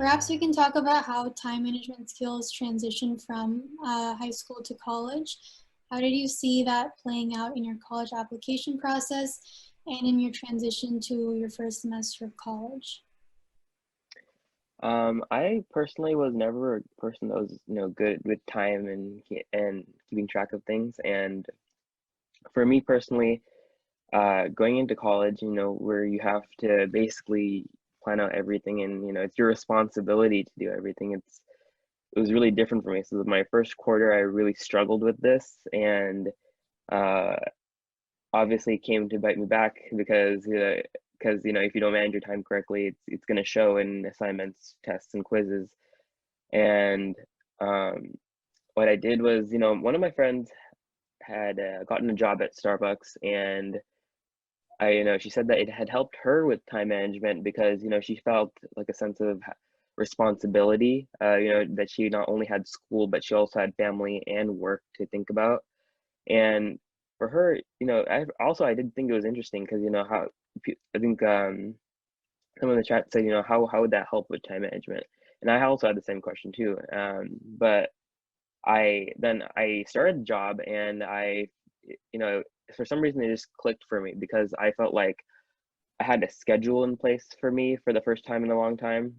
perhaps we can talk about how time management skills transition from high school to college. How did you see that playing out in your college application process and in your transition to your first semester of college? I personally was never a person that was, good with time and keeping track of things. And for me personally, going into college, where you have to basically plan out everything, and it's your responsibility to do everything. It was really different for me. So my first quarter, I really struggled with this, and uh, obviously it came to bite me back because if you don't manage your time correctly, it's going to show in assignments, tests, and quizzes. And um, what I did was, one of my friends had gotten a job at Starbucks, and she said that it had helped her with time management because, she felt like a sense of responsibility, that she not only had school, but she also had family and work to think about. And for her, I did think it was interesting because, how I think someone in the chat said, how would that help with time management? And I also had the same question too. But I started the job, and for some reason it just clicked for me because I felt like I had a schedule in place for me for the first time in a long time.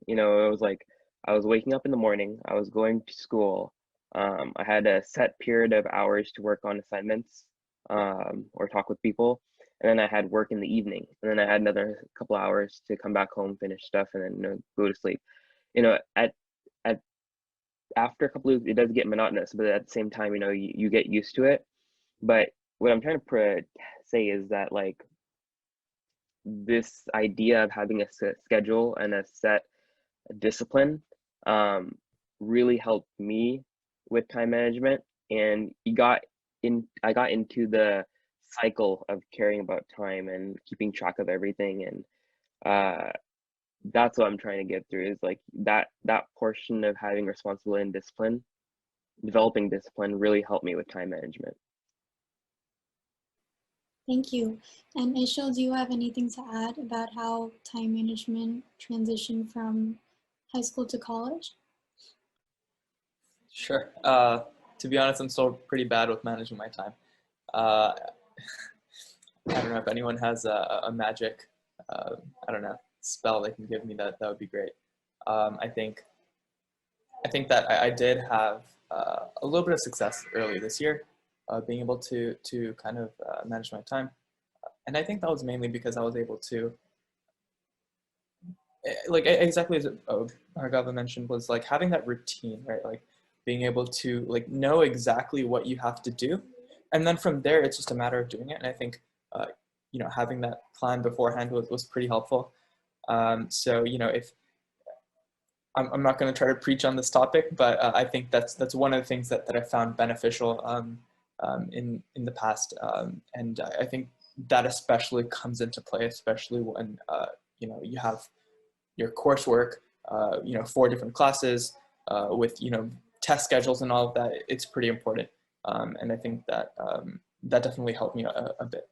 It was like I was waking up in the morning, I was going to school. I had a set period of hours to work on assignments, or talk with people, and then I had work in the evening, and then I had another couple hours to come back home, finish stuff, and then go to sleep. At after a couple of weeks, it does get monotonous, but at the same time, you get used to it. But what I'm trying to say is that, like, this idea of having a set schedule and a set discipline really helped me with time management, and I got into the cycle of caring about time and keeping track of everything. And uh that's what I'm trying to get through, is like that portion of having responsibility and discipline, developing discipline, really helped me with time management. Thank you. And Ishil, do you have anything to add about how time management transitioned from high school to college? Sure. To be honest, I'm still pretty bad with managing my time. Uh, I don't know if anyone has a magic, I don't know, spell they can give me, that would be great. I think that I did have a little bit of success early this year, being able to kind of manage my time, and I think that was mainly because I was able to, like exactly as Bhargava mentioned, was like having that routine, right? Like being able to like know exactly what you have to do, and then from there it's just a matter of doing it. And I think having that plan beforehand was pretty helpful. So if I'm not going to try to preach on this topic, but I think that's one of the things that I found beneficial in the past, and I think that especially comes into play, especially when you have your coursework, 4 different classes with test schedules and all of that. It's pretty important, and I think that that definitely helped me a bit.